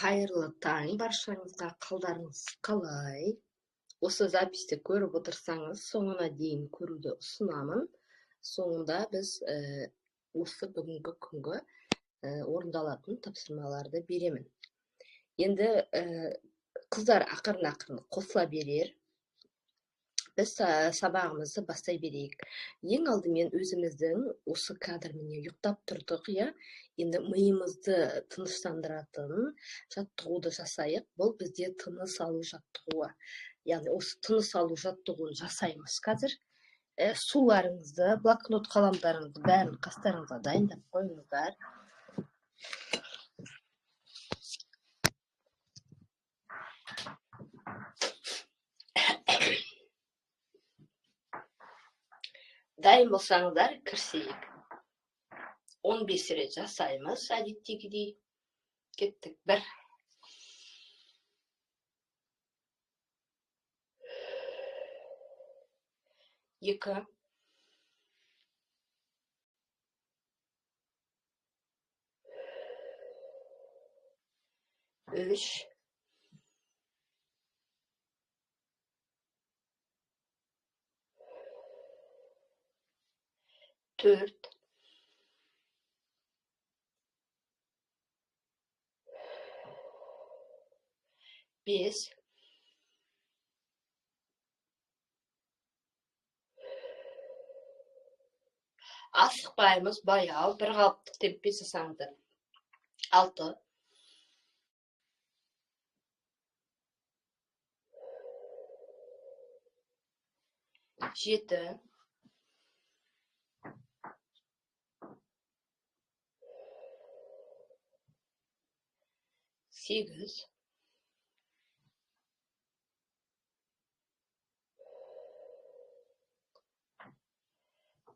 Қайырлы таң баршаңызға, қалдарыңыз қалай? Осы записті көріп отырсаңыз, соңына дейін көруді ұсынамын. Соңында біз осы бүгінгі күнгі орындалатын тапсырмаларды беремін. Енді қыздар ақырын-ақырын қосыла берер. Біз сабағымызды бастай берейік. Ең алдымен өзіміздің осы кадр міне ұйықтап тұрдық, иә. Енді миымызды тыныштандыратын жаттығуды жасайық. Бұл бізде тыныс алу жаттығуы. Яғни осы тыныс алу жаттығуын жасаймыз қазір. Суларыңызды, блокнот қаламдарыңызды бәрін қастарыңызға дайындап қойыңыздар. Дайын болсаңыздар, кірісейік. 15 рет жасаймыз, әдеттегідей. Кеттік. 1. 2. 3. 4. 5. 'Асықпаймыз, баяу, бір қалыпты темппен жасаңыздар. 6. 7. 8.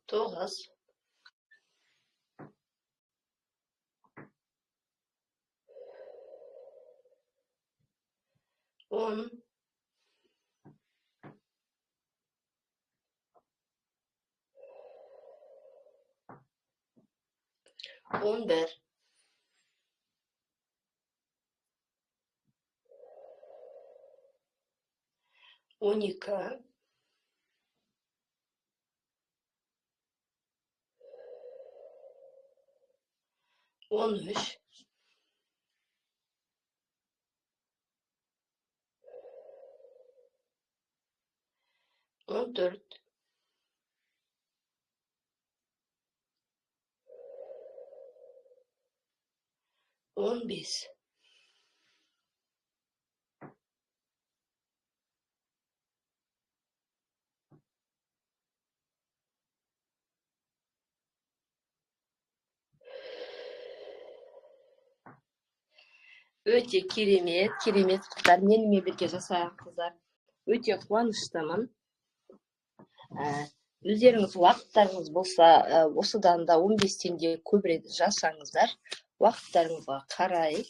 9. 10. 11. 12. 13. 14. 15. 'Өте керемет қыздар. Менімен бірге жасайық қыздар. Өте қуаныштымын. Өздеріңіз уақыттарыңыз болса, осыдан да 15-тен де көбірек жасаңыздар. Уақыттарыңызға қарай.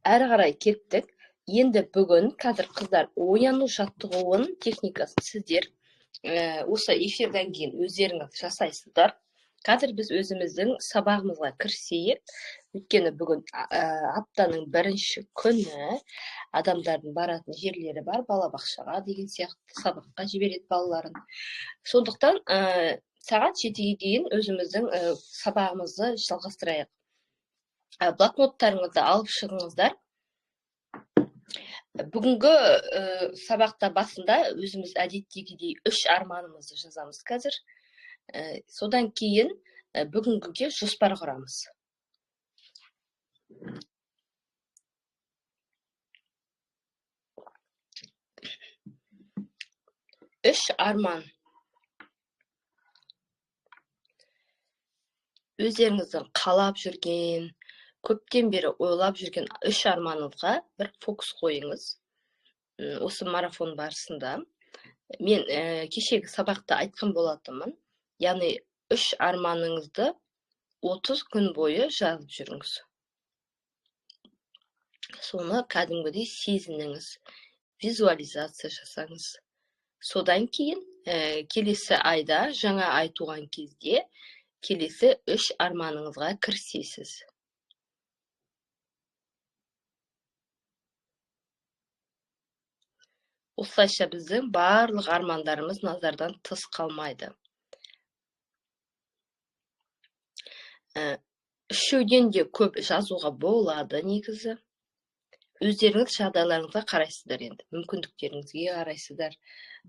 Әрі қарай кеттік. Енді бүгін қазір қыздар ояну жаттығуын техникасын сіздер осы эфирден кейін өздеріңіз жасайсыздар. Қазір біз өзіміздің сабағымызға кірісейік. Өйткені бүгін аптаның бірінші күні, адамдардың баратын жерлері бар, балабақшаға деген сияқты сабаққа жібереді балаларын. Сондықтан сағат 7-ге дейін өзіміздің сабағымызды жалғастырайық. Блокноттарыңызды алып шығыңыздар. Бүгінгі сабақта басында өзіміз әдеттегідей 3 арманымызды жазамыз қазір. Содан кейін бүгінгіге жоспар құрамыз. Үш арман. Өздеріңіздің қалап жүрген, көптен бері ойлап жүрген 3 арманыңызға бір фокус қойыңыз. Осы марафон барысында мен кешегі сабақта айтқан болатынмын. Яғни 3 арманыңызды 30 күн бойы жазып жүріңіз. Соны кәдімгідей сезініңіз, визуализация жасаңыз. Содан кейін келесі айда, жаңа ай туған кезде келесі 3 арманыңызға кірісесіз. Осылайша біздің барлық армандарымыз назардан тыс қалмайды. Үшеуден де көп жазуға болады негізі. Өздеріңіз жағдайларыңызға қарайсыздар енді, мүмкіндіктеріңізге қарайсыздар,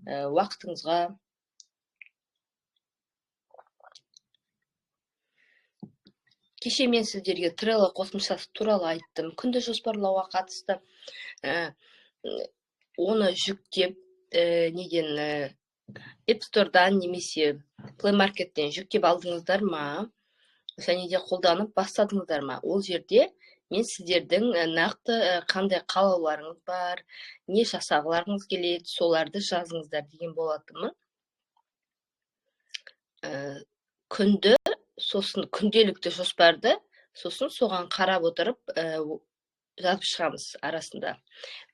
уақытыңызға. Кеше мен сіздерге Trello қосымшасы туралы айттым, күнді жоспарлауға қатысты. Оны жүктеп, неден App Store'дан немесе Play Market'тен жүктеп алдыңыздар ма? Және де қолданып бастадыңыздар ма? Ол жерде мен сіздердің нақты қандай қалауларыңыз бар, не жасағыларыңыз келеді, соларды жазыңыздар деген болатынмын. Күнді, сосын күнделікті жоспарды, сосын соған қарап отырып жазып шығамыз арасында.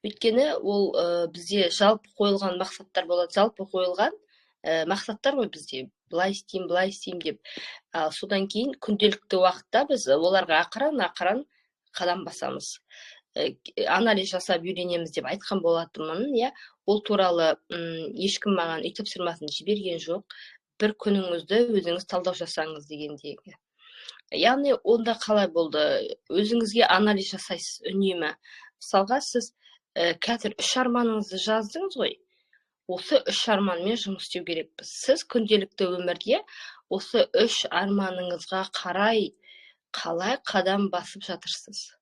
Өйткені ол бізде жалпы қойылған мақсаттар болады, жалпы қойылған мақсаттар ғой бізде, былай істеймін деп. Содан кейін күнделікті уақытта біз оларға ақыран қадам басамыз. Анализ жасап үйренеміз деп айтқан болатынмын, иә. Ол туралы ешкім маған үй тапсырмасын жіберген жоқ. Бір күніңізді өзіңіз талдау жасаңыз дегендегі. Яғни онда қалай болды? Өзіңізге анализ жасайсыз үнемі. Мысалға сіз қазір 3 арманыңызды жаздыңыз ғой. Осы 3 арманмен жұмыс істеу керекпіз. Сіз күнделікті өмірде осы 3 арманыңызға қарай қалай қадам басып жатырсыз?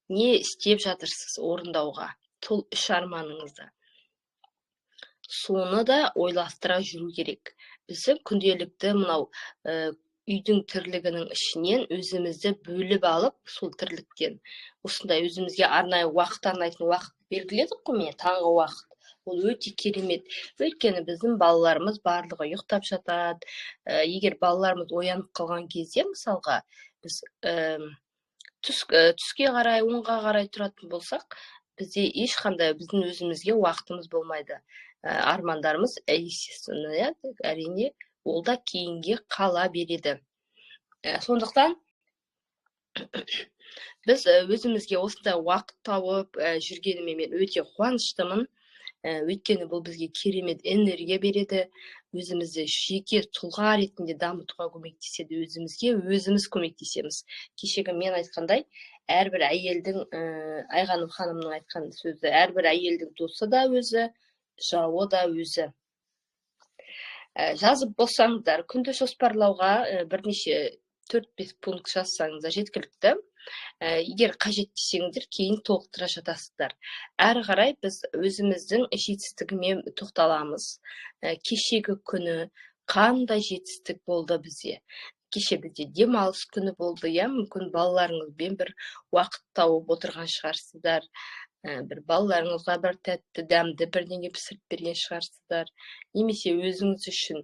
Не істеп жатырсыз орындауға? Сол 3 арманыңызды. Соны да ойластыра жүру керек. Біздің күнделікті мынау үйдің тірлігінің ішінен өзімізді бөліп алып, сол тірліктен осындай өзімізге арнайы уақыт арнайтын уақыт белгіледік қой, міне таңғы уақыт. Ол өте керемет. Өйткені біздің балаларымыз барлығы ұйықтап жатады. Егер балаларымыз оянып қалған кезде, мысалға, біз түске қарай, 10-ға қарай тұратын болсақ, бізде ешқандай біздің өзімізге уақытымыз болмайды. Армандарымыз, естественно, әрине, ол да кейінге қала береді. Сондықтан біз өзімізге осындай уақыт тауып жүргеніме мен өте қуаныштымын. Өйткені бұл бізге керемет энергия береді, өзімізді жеке тұлға ретінде дамытуға көмектеседі, өзімізге өзіміз көмектесеміз. Кешегі мен айтқандай, әрбір әйелдің, Айғаным ханымның айтқан сөзі, әрбір әйелдің досы да өзі, жауы да өзі. Жазып болсаңыздар, күнді жоспарлауға бірнеше 4-5 пункт жазсаңыздар жеткілікті. Егер қажет десеңіздер, кейін толықтыра жатасыздар. Әрі қарай біз өзіміздің жетістігімен тоқталамыз. Кешегі күні қандай жетістік болды бізде? Кеше бізде демалыс күні болды, иә, мүмкін балаларыңызбен бір уақыт тауып отырған шығарсыздар. Бір балаларыңызға бір тәтті, дәмді бірдеңе пісіріп берген шығарсыздар. Немесе өзіңіз үшін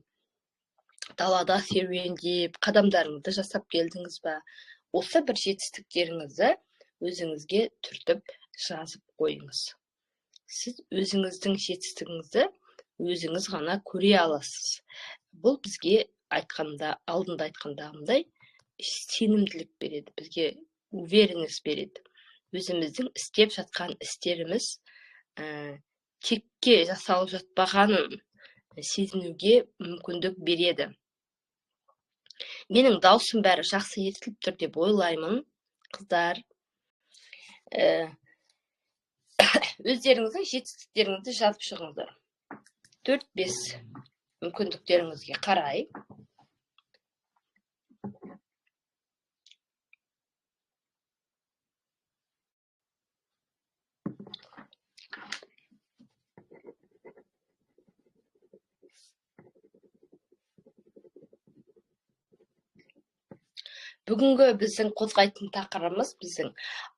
далада серуендеп, қадамдарыңызды жасап келдіңіз ба? Осы бір жетістіктеріңізді өзіңізге түртіп жазып қойыңыз. Сіз өзіңіздің жетістігіңізді өзіңіз ғана көре аласыз. Бұл бізге алдында айтқандағымдай сенімділік береді, бізге уверенность береді. Өзіміздің істеп жатқан істеріміз текке жасалып жатпағанын сезінуге мүмкіндік береді. Менің даусым бәрі жақсы естіліп тұр деп ойлаймын, қыздар. Өздеріңіздің жетістіктеріңізді жазып шығыңыздар. 4-5 мүмкіндіктеріңізге қарай. Бүгінгі біздің қозғайтын тақырыбымыз біздің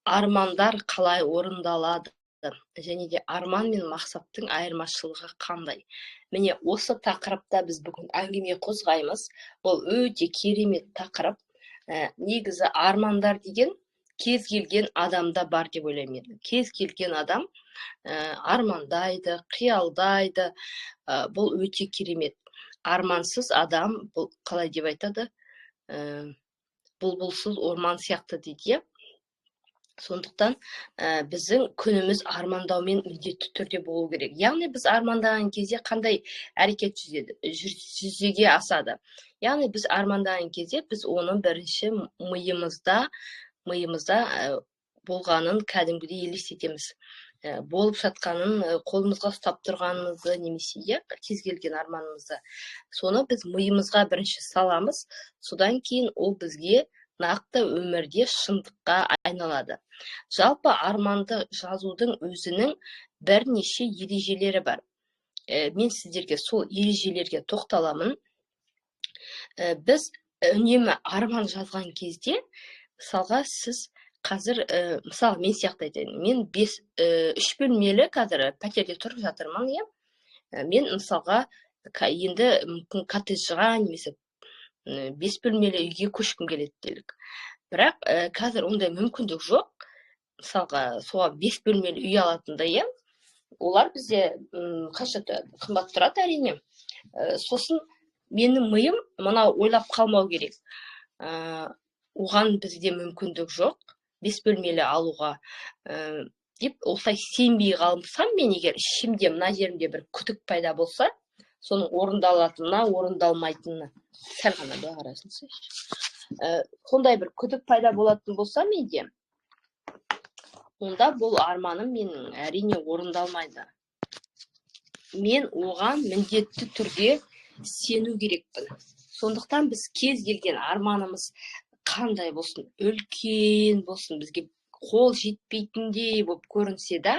армандар қалай орындалады, және де арман мен мақсаттың айырмашылығы қандай. Міне осы тақырыпта біз бүгін әңгіме қозғаймыз. Ол өте керемет тақырып. Негізі армандар деген кез келген адамда бар деп ойлаймын. Кез келген адам армандайды, қиялдайды. Бұл өте керемет. Армансыз адам, бұл қалай деп айтады? бұлбұлсыз орман сияқты дейді, иә. Сондықтан біздің күніміз армандаумен міндетті түрде болу керек. Яғни біз армандаған кезде қандай әрекет жүзеге асады. Яғни біз армандаған кезде біз оның бірінші миымызда болғанын кәдімгідей елестетеміз. Болып жатқанын қолымызға ұстап тұрғанымызды немесе кез келген арманымызды. Соны біз миымызға бірінші саламыз, содан кейін ол бізге нақты өмірде шындыққа айналады. Жалпы арманды жазудың өзінің бірнеше ережелері бар. Мен сіздерге сол ережелерге тоқталамын. Біз үнемі арман жазған кезде, мысалға сіз қазір, мысалы мен сияқты айтайын, мен 3 бөлмелі қазір пәтерде тұрып жатырмын, иә. Мен мысалға енді мүмкін коттеджға немесе 5 бөлмелі үйге көшкім келеді делік. Бірақ қазір ондай мүмкіндік жоқ. Мысалға соған 5 бөлмелі үй алатындай, иә. Олар бізде қанша қымбат тұрады, әрине. Сосын менің миым мынау ойлап қалмау керек. Оған бізде мүмкіндік жоқ, 5 бөлмелі алуға деп, осылай сенбей қалсам, мен егер ішімде мына жерімде бір күдік пайда болса, соның орындалатынына, орындалмайтынына сәл ғана былай қарасыншы. Сондай бір күдік пайда болатын болса менде, онда бұл арманым менің әрине орындалмайды. Мен оған міндетті түрде сену керекпін. Сондықтан біз кез келген арманымыз қандай болсын, үлкен болсын, бізге қол жетпейтіндей болып көрінсе да,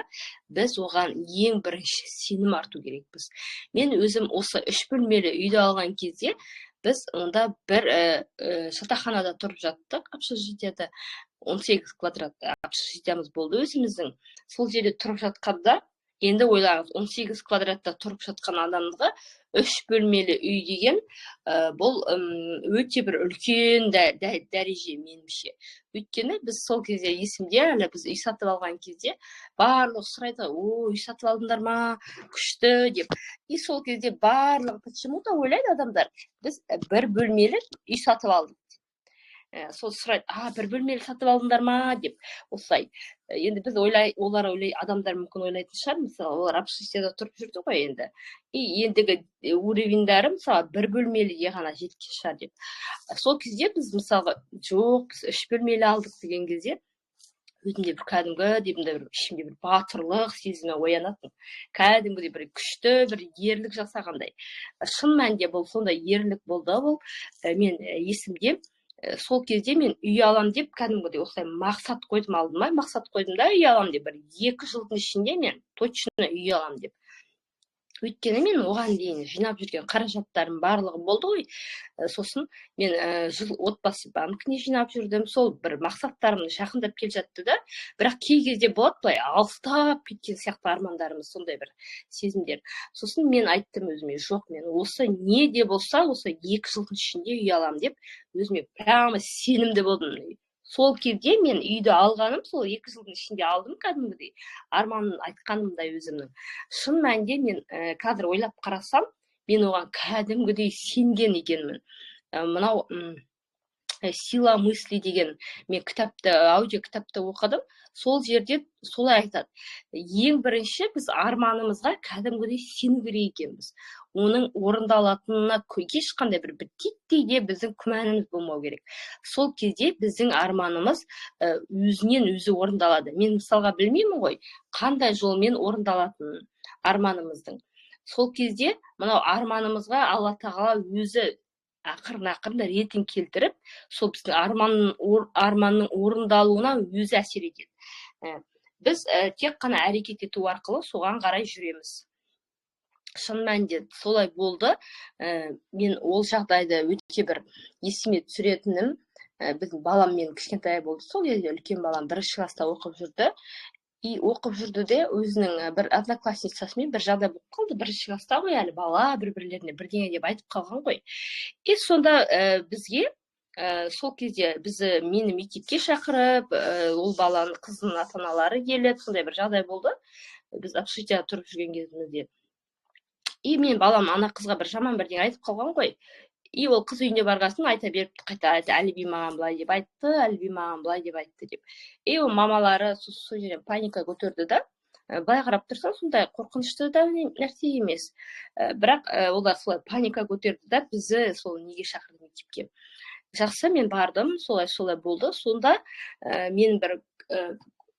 біз оған ең бірінші сенім арту керекпіз. Мен өзім осы 3 бөлмелі үйді алған кезде, біз онда бір жатақханада тұрып жаттық, общежитияда 18 квадрат общежитиямыз болды өзіміздің. Сол жерде тұрып жатқанда, енді ойлаңыз, 18 квадратта тұрып жатқан адамға 3 бөлмелі үй деген, бұл өте бір үлкен дәреже меніңше. Өйткені біз сол кезде есімде, әлі біз үй сатып алған кезде, барлық сұрайды, үй сатып алдыңдар ма, күшті деп. И сол кезде барлық, почему-то ойлайды адамдар, біз бір бөлмелі үй сатып алдық. Сол сұрайды, бір бөлмелі сатып алдыңдар ма деп, осылай. Енді біз олар адамдар мүмкін ойлайтын шығар, мысалы, олар общежитияда тұрып жүрді ғой енді. Ендігі уровеньдары, мысалы, бір бөлмеліге ғана жеткен шығар деп. Сол кезде біз, мысалға, жоқ, біз 3 бөлмелі алдық деген кезде, өзімде бір кәдімгі, ішімде бір батырлық сезімі оянатын. Кәдімгідей бір күшті, бір ерлік жасағандай. Шын мәнінде бұл сондай ерлік болды, бұл мен есімде. Сол кезде мен үй алам деп, кәдімгідей осылай мақсат қойдым алдыма, мақсат қойдым да үй алам деп, бір 2 жылдың ішінде мен точно үй алам деп. Өйткені мен оған дейін жинап жүрген қаражаттарым барлығы болды ғой. Сосын мен отбасы банкіне жинап жүрдім. Сол бір мақсаттарымды жақындап кел жатты да, бірақ кей кезде болады былай алыстап кеткен сияқты армандарымыз, сондай бір сезімдер. Сосын мен айттым өзіме, жоқ, мен осы не де болса, осы 2 жылдың ішінде үй алам деп, өзіме прямо сенімді болдым. Сол кезде мен үйді алғаным, сол 2 жылдың ішінде алдым кәдімгідей. Арманын айтқанымдай өзімнің. Шын мәнінде мен қазір ойлап қарасам, мен оған кәдімгідей сенген екенмін. Мынау сила мысли деген мен аудио кітапты оқыдым. Сол жерде солай айтады. Ең бірінші біз арманымызға кәдімгідей сену керек екенбіз. Оның орындалатынына ешқандай бір титтей де біздің күмәніміз болмау керек. Сол кезде біздің арманымыз өзінен өзі орындалады. Мен мысалға білмеймін ғой, қандай жолмен орындалатынын арманымыздың. Сол кезде мынау арманымызға Алла тағала өзі ақырын ретін келтіріп, сол біздің арманның орындалуына өзі әсер етеді. Біз тек қана әрекет ету арқылы соған қарай жүреміз. Шын мәнінде солай болды. Мен ол жағдайды өте бір есіме түсіретінім, біздің баламмен кішкентай болды. Сол кезде үлкен балам 1-ші класста оқып жүрді. Оқып жүрді де өзінің бір одноклассницасымен бір жағдай болып қалды. 1-ші класста ғой, әлі бала бір-бірлеріне бірдеңе деп айтып қалған ғой. Сонда бізге сол кезде мені мектепке шақырып, ол баланың қызының ата-аналары келеді, сондай бір жағдай болды. Біз общежитияда тұрып жүрген кезімізде. Мен балам ана қызға бір жаман бірдеңе айтып қалған ғой. И ол қыз үйіне барғасын айта беріпті, қайта Әліби маған былай деп айтты, Әліби маған былай деп айтты деп. И ол мамалары сол жерден паника көтерді да, былай қарап тұрсаң сондай қорқынышты да нәрсе емес. Бірақ олар солай паника көтерді да бізді сол неге шақырды мектепке. Жақсы, мен бардым, солай болды. Сонда мен бір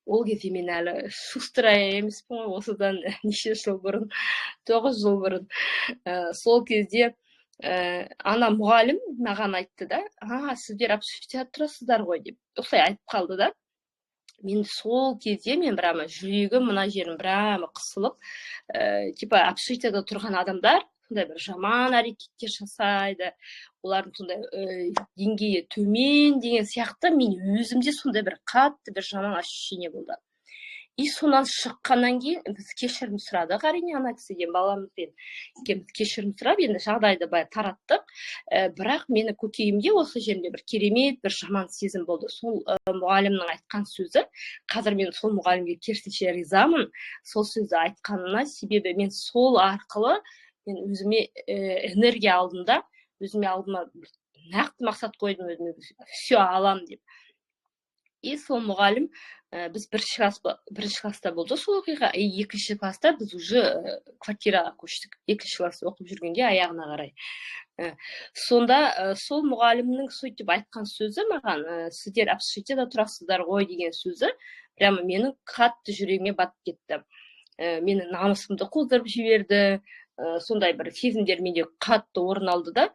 ол кезде мен әлі шустрая емеспін ғой, осыдан неше жыл бұрын, 9 жыл бұрын. Сол кезде ана мұғалім маған айтты да, сіздер общежитиеде тұрасыздар ғой деп, осылай айтып қалды да. Мен сол кезде мен прямо жүрегім, мына жерім прямо қысылып, типа общежитиеде тұрған адамдар сондай бір жаман әрекеттер жасайды, олардың сондай деңгейі төмен деген сияқты мен өзімде сондай бір қатты бір жаман ощущение болды. И сонан шыққаннан кейін біз кешірім сұрадық, әрине ана кісіден, баламызбен екеуміз кешірім сұрап, енді жағдайды былай тараттық. Бірақ мені көкейімде осы жерінде бір керемет, бір жаман сезім болды. Сол мұғалімнің айтқан сөзі, қазір мен сол мұғалімге керісінше ризамын, сол сөзді айтқанына, себебі мен сол арқылы мен өзіме энергия алдым да, өзіме алдыма нақты мақсат қойдым, өзіме все алам деп. И сол мұғалім, біз бірінші класста болды сол оқиға, екінші класста біз уже квартираға көштік. Екінші класста оқып жүргенде аяғына қарай. Сонда сол мұғалімнің сөйтіп айтқан сөзі маған, сіздер общежитиеде тұрасыздар ғой деген сөзі, прямо менің қатты жүрегіме батып кетті. Мені намысымды қоздырып жіберді, сондай бір сезімдер менде қатты орын алды да,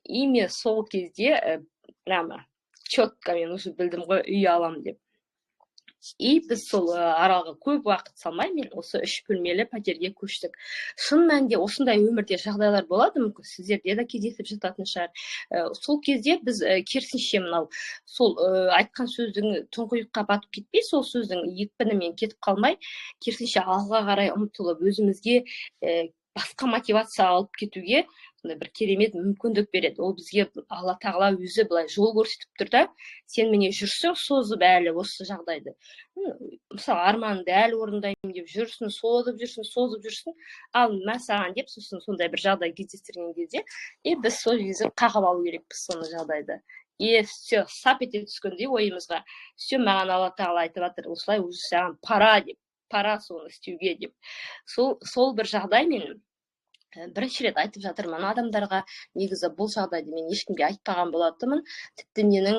и мен сол кезде прямо четко мен уже білдім ғой, үй алам деп. И біз сол аралға көп уақыт салмай, мен осы 3 бөлмелі пәтерге көштік. Шын мәнінде осындай өмірде жағдайлар болады, мүмкін сіздерде де кездесіп жататын шығар. Сол кезде біз керісінше мынау сол айтқан сөздің тұңғиыққа батып кетпей, сол сөздің екпінімен кетіп қалмай, керісінше алға қарай ұмтылып, өзімізге басқа мотивация алып кетуге бір керемет мүмкіндік береді. Ол бізге Алла тағала өзі былай жол көрсетіп тұр да, сен міне жүрсің созып әлі осы жағдайды. Мысалы арманыңды әлі орындаймын деп жүрсің, созып жүрсің, ал саған деп сосын сондай бір жағдай кездестірген кезде, біз сол кезде қағып алу керекпіз соны жағдайды. Все, сап ете түскендей ойымызға, все маған Алла тағала айтып жатыр, осылай уже саған пара соны істеуге деп. Сол бір жағдай мен бірінші рет айтып жатырмын адамдарға. Негізі бұл жағдайды мен ешкімге айтпаған болатынмын. Тіпті менің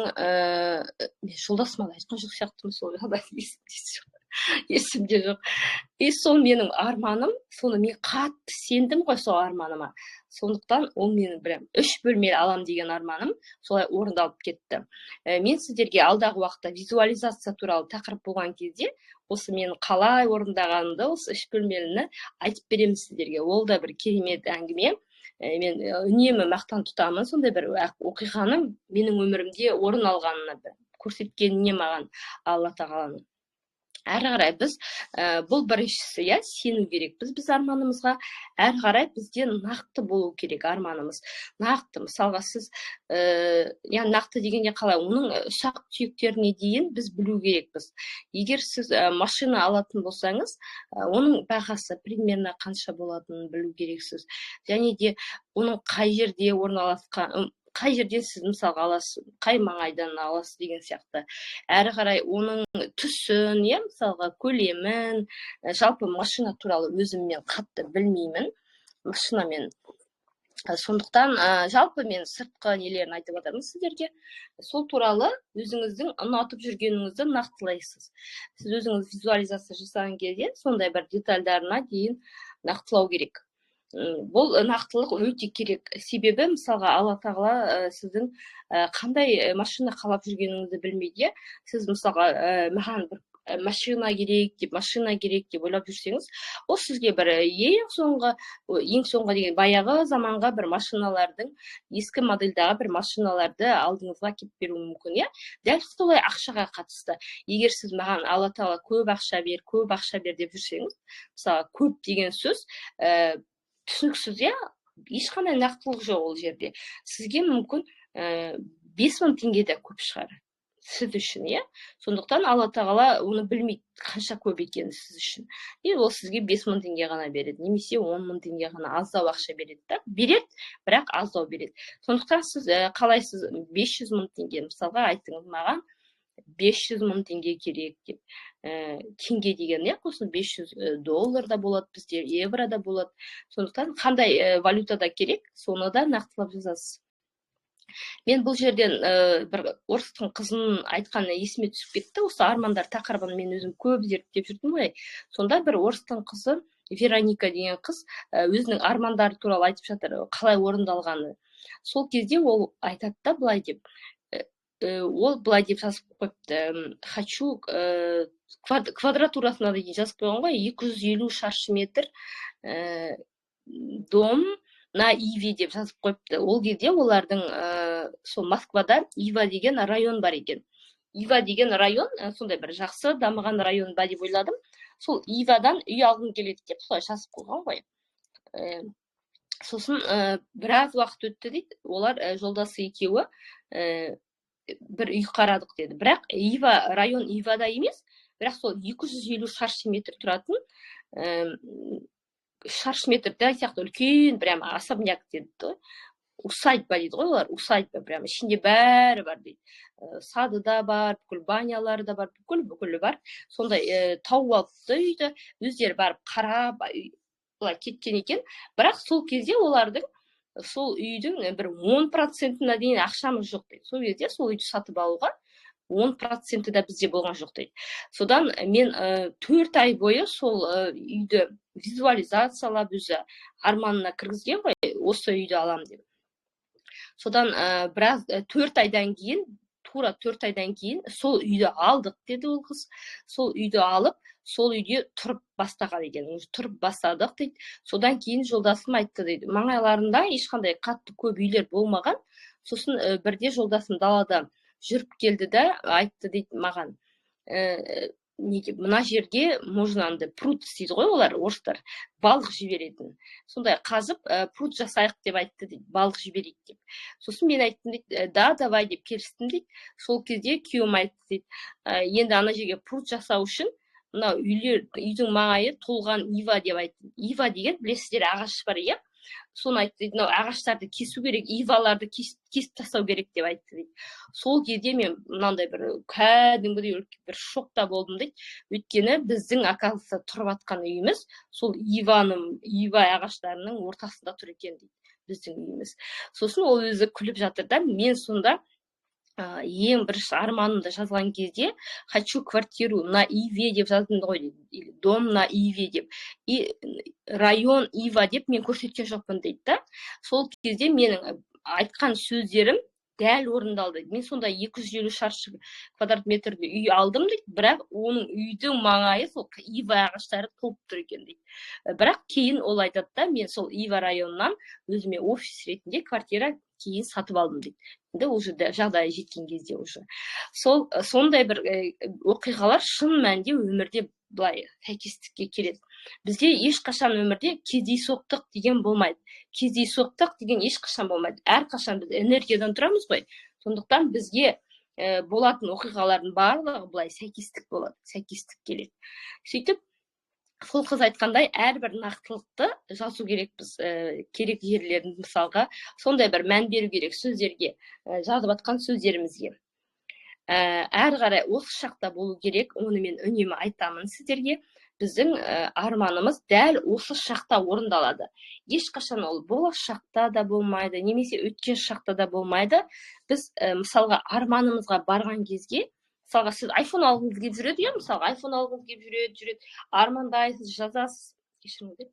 жолдасыма айтқан жоқ сияқтымын сол жағдайды, есімде жоқ. И сол менің арманым, соны мен қатты сендім ғой сол арманыма. Сондықтан ол менің 3 бөлмелі алам деген арманым солай орындалып кетті. Мен сіздерге алдағы уақытта визуализация туралы тақырып болған кезде осы мен қалай орындағанымды, осы 3 бөлмеліні айтып беремін сіздерге. Ол да бір керемет әңгіме. Мен үнемі мақтан тұтамын сондай бір оқиғаның менің өмірімде орын алғанына, көрсеткеніне маған Алла тағаланың. Әрі қарай біз бұл біріншісі, сену керекпіз біз арманымызға. Әрі қарай бізде нақты болу керек арманымыз. Нақты, мысалға сіз, нақты дегенде қалай, оның ұсақ түйектеріне дейін біз білу керекпіз. Егер сіз машина алатын болсаңыз, оның бағасы примерно қанша болатынын білу керексіз. Және де оның қай жерде орналасқан, қай жерден сіз мысалға аласыз, қай маңайдан аласыз деген сияқты. Әрі қарай оның түсін, мысалға көлемін, жалпы машина туралы өзім мен қатты білмеймін, машинамен. Сондықтан жалпы мен сыртқы нелерін айтып отырмын сіздерге. Сол туралы өзіңіздің ұнатып жүргеніңізді нақтылайсыз. Сіз өзіңіз визуализация жасаған кезде сондай бір детальдарына дейін нақтылау керек. Бұл нақтылық өте керек. Себебі, мысалға, Алла тағала сіздің қандай машина қалап жүргеніңізді білмейді. Сіз, мысалға, маған бір машина керек деп ойлап жүрсеңіз, ол сізге бір ең соңғы деген баяғы заманға бір машиналардың, ескі модельдағы бір машиналарды алдыңызға кеп беруі мүмкін, Дәл солай ақшаға қатысты. Егер сіз маған Алла тағала көп ақша бер деп жүрсеңіз, мысалға, көп деген сөз түсініксіз, ешқандай нақтылық жоқ ол жерде. Сізге мүмкін 5.000 теңге де көп шығар. сіз үшін, иә. Сондықтан Алла тағала оны білмейді, қанша көп екенін сіз үшін. И ол сізге 5.000 теңге ғана береді, немесе 10.000 теңге ғана аздау ақша береді да. Береді, бірақ аздау береді. Сондықтан сіз қалайсыз 500.000 теңге, мысалға айтыңыз маған 500.000 теңге керек деп. Теңге деген, иә, қосын 500 доллар да болады бізде, евро да болады. Сондықтан қандай валютада керек, соны да нақтылап жазасыз. Мен бұл жерден бір орыстың қызының айтқаны есіме түсіп кетті. Осы армандар тақырыбын мен өзім көп зерттеп жүрдім ғой. Сонда бір орыстың қызы, Вероника деген қыз, өзінің армандары туралы айтып жатыр, қалай орындалғаны. Сол кезде ол айтады да былай деп, ол былай деп жазып қойыпты: хочу, квадратурасына дейін жазып қойған ғой, 250 шаршы метр дом на Иве деп жазып қойыпты. Ол кезде олардың сол Москвада Ива деген район бар екен. Ива деген район сондай бір жақсы дамыған район ба деп ойладым. Сол Ивадан үй алғым келеді деп солай жазып қойған ғой. Сосын біраз уақыт өтті дейді. Олар жолдасы екеуі бір үй қарадық деді. Бірақ район Ивада емес, бірақ сол 250 шаршы метр тұратын шаршы метрде сияқты үлкен, прямо особняк деді ғой. Усадьба дейді ғой олар, усадьба, прямо ішінде бәрі бар дейді. Сады да бар, бүкіл банялары да бар, бүкілі бар. Сондай тауып алыпты үйді, өздері барып қарап, былай кеткен екен. Бірақ сол кезде олардың сол үйдің бір 10%-на дейін ақшамыз жоқ дейді. Сол кезде сол үйді сатып алуға 10% да бізде болған жоқ дейді. Содан мен 4 ай бойы сол үйді визуализациялап, өзі арманына кіргізген ғой, осы үйді алам деп. Содан біраз 4 айдан кейін, тура 4 айдан кейін сол үйді алдық деді ол қыз. Сол үйді алып, сол үйде тұрып бастаған екен. Тұрып бастадық дейді. Содан кейін жолдасым айтты дейді, маңайларында ешқандай қатты көп үйлер болмаған. Сосын бірде жолдасым далада жүріп келді да айтты дейді маған, мына жерге можно пруд істейді ғой олар, орыстар, балық жіберетін. Сондай қазып пруд жасайық деп айтты дейді, балық жіберейік деп. Сосын мен айттым дейді, да, давай деп келістім дейді. Сол кезде күйеуім айтты дейді, енді ана жерге пруд жасау үшін мына үйдің маңайы толған ива деп айтты. Ива деген, білесіздер, ағаш бар, иә? Соны айтты дейді, мынау ағаштарды кесу керек, иваларды кесіп тастау керек деп айтты дейді. Сол кезде мен мынандай бір кәдімгідей бір шокта болдым дейді. Өйткені біздің оказывается тұрып атқан үйіміз сол ива ағаштарының ортасында тұр екен дейді, біздің үйіміз. Сосын ол өзі күліп жатыр да, мен сонда ең бірінші арманымды жазған кезде хочу квартиру на Иве деп жаздым ғой, или дом на Иве деп, и район Ива деп мен көрсеткен жоқпын дейді да. Сол кезде менің айтқан сөздерім дәл орындалды. Мен сонда 250 шаршы квадрат метрді үй алдым дейді, бірақ оның үйдің маңайы сол Ива ағаштары толып тұр екен дейді. Бірақ кейін ол айтады да, мен сол Ива районынан өзіме офис ретінде квартира кейін сатып алдым дейді. Енді уже жағдайы жеткен кезде уже. Сондай бір оқиғалар шын мәнінде өмірде былай сәйкестікке келеді. Бізде ешқашан өмірде кездейсоқтық деген болмайды. Кездейсоқтық деген ешқашан болмайды. Әрқашан біз энергиядан тұрамыз ғой. Сондықтан бізге болатын оқиғалардың барлығы былай сәйкестік болады, сәйкестік келеді. Сөйтіп, сол қыз айтқандай, әрбір нақтылықты жазу керек біз, керек жерлерін мысалға, сондай бір мән беру керек сөздерге, жазып атқан сөздерімізге. Әр қарай осы шақта болу керек, оны мен үнемі айтамын сіздерге. Біздің арманымыз дәл осы шақта орындалады. Ешқашан ол болашақта да болмайды, немесе өткен шақта да болмайды. Біз мысалға арманымызға барған кезге, мысалға сіз iPhone алғыңыз келіп жүреді, иә, мысалға iPhone алғыңыз келіп жүреді, армандайсыз, жазасыз, кешіріңіздер.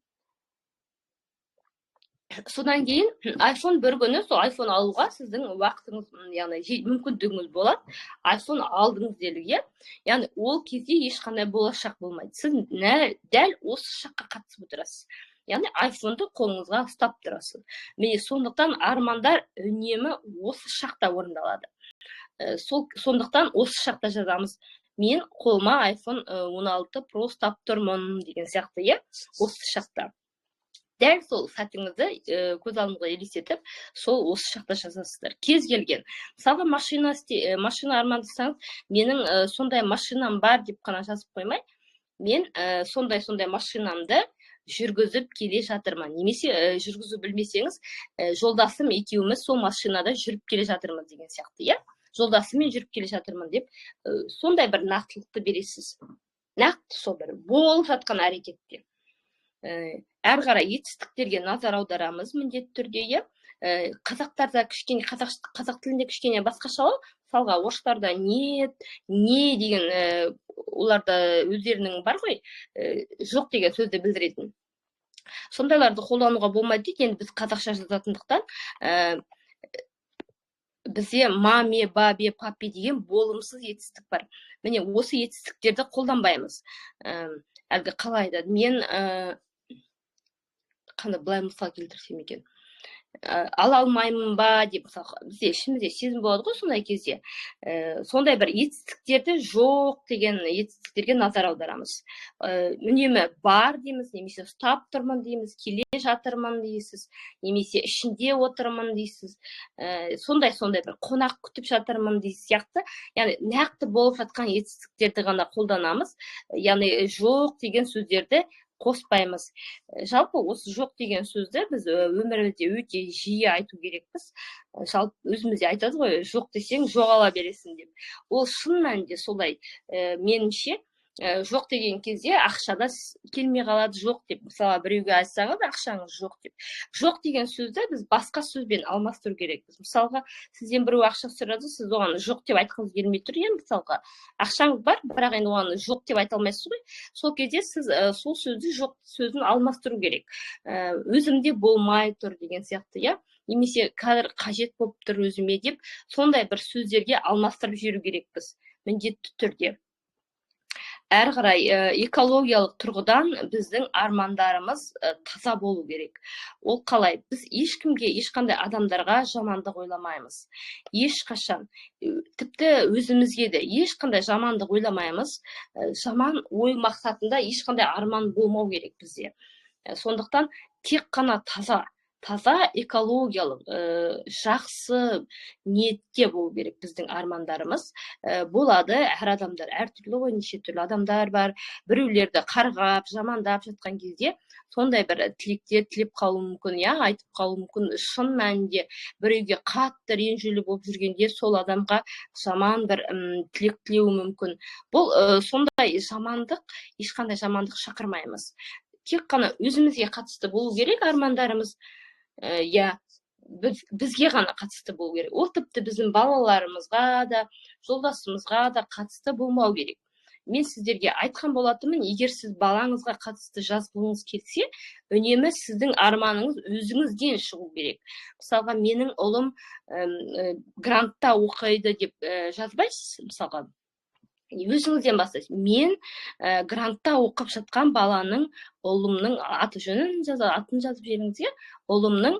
Содан кейін iPhone бір күні сол iPhone алуға сіздің уақытыңыз, яғни мүмкіндігіңіз болады. iPhone алдыңыз деліге, яғни ол кезде ешқандай болашақ болмайды. Сіз дәл осы шаққа қатысып отырасыз. Яғни iPhone-ды қолыңызға ұстап тұрасыз. Міне сондықтан армандар үнемі осы шақта орындалады. Сондықтан осы шақта жазамыз. Мен қолыма iPhone 16 Pro ұстап тұрмын деген сияқты, иә, осы шақта. дәл сол сәтіңізді көз алдыңызға елестетіп, сол осы шақта жазасыздар. Кез келген. Мысалға машина армандасаңыз, менің сондай машинам бар деп қана жазып қоймай, мен сондай машинамды жүргізіп келе жатырмын. Немесе жүргізу білмесеңіз, жолдасым екеуміз сол машинада жүріп келе жатырмыз деген сияқты, иә? Жолдасыммен жүріп келе жатырмын деп, сондай бір нақтылықты бересіз. Нақты сол бір болып жатқан әрекетте. Әрі қарай етістіктерге назар аударамыз міндетті түрде, иә. Қазақтарда кішкене қазақ тілінде кішкене басқашалау, мысалға орыстарда не деген оларда өздерінің бар ғой, жоқ деген сөзді білдіретін. Сондайларды қолдануға болмайды дейді. Енді біз қазақша жазатындықтан бізде маме, бабе, папе деген болымсыз етістік бар. Міне осы етістіктерді қолданбаймыз. Әлгі қалай айтады, мен қандай былай мысал келтірсем екен, ала алмаймын ба деп, бізде ішімізде сезім болады ғой сондай кезде. Сондай бір етістіктерді жоқ деген етістіктерге назар аударамыз. Үнемі бар дейміз, немесе ұстап тұрмын дейміз, келе жатырмын дейсіз, немесе ішінде отырмын дейсіз. Сондай бір қонақ күтіп жатырмын дейсіз сияқты. Яғни нақты болып жатқан етістіктерді ғана қолданамыз. Яғни жоқ деген сөздерді қоспаймыз. Жалпы осы жоқ деген сөзді біз өмірімізде өте жиі айту керекпіз. Жалпы өзімізде айтады ғой, жоқ десең жоғала бересің деп. Ол шын мәнінде солай. Меніңше жоқ деген кезде ақшада келмей қалады, жоқ деп. Мысалы, біреуге айтсаңыз, ақшаңыз жоқ деп. Жоқ деген сөзді біз басқа сөзбен алмастыру керекпіз. Мысалға, сізден біреу ақша сұрады, сіз оған жоқ деп айтқыңыз келмей тұр, енді мысалға, ақшаңыз бар, бірақ енді оған жоқ деп айта алмайсыз ғой. Сол кезде сіз сол сөзді жоқ сөзін алмастыру керек. Өзімде болмай тұр деген сияқты, иә. Немесе қазір қажет болып тұр өзіме деп, сондай бір сөздерге алмастырып жіберу керекпіз, міндетті түрде. Әрі қарай экологиялық тұрғыдан біздің армандарымыз таза болу керек. Ол қалай? Біз ешкімге, ешқандай адамдарға жамандық ойламаймыз. Ешқашан. Тіпті өзімізге де ешқандай жамандық ойламаймыз. Жаман ой мақсатында ешқандай арман болмау керек бізде. Сондықтан тек қана таза экологиялық, жақсы ниетте болу керек біздің армандарымыз. Болады, әр адамдар әртүрлі ғой, неше түрлі адамдар бар. Біреулерді қарғап, жамандап жатқан кезде сондай бір тілектер тілеп қалуы мүмкін, иә, айтып қалуы мүмкін. Шын мәнінде біреуге қатты ренжулі болып жүргенде сол адамға жаман бір тілек тілеуі мүмкін. Бұл сондай жамандық, ешқандай жамандық шақырмаймыз. Тек қана өзімізге қатысты болу керек армандарымыз. Бізге ғана қатысты болу керек. Ол тіпті біздің балаларымызға да, жолдасымызға да қатысты болмау керек. Мен сіздерге айтқан болатынмын, егер сіз балаңызға қатысты жазғыңыз келсе, үнемі сіздің арманыңыз өзіңізден шығу керек. Мысалға, менің ұлым грантта оқиды деп жазбайсыз, мысалға. Өзіңізден бастайсыз. Мен грантта оқып жатқан баланың, ұлымның атын жазып жіберіңізге, ұлымның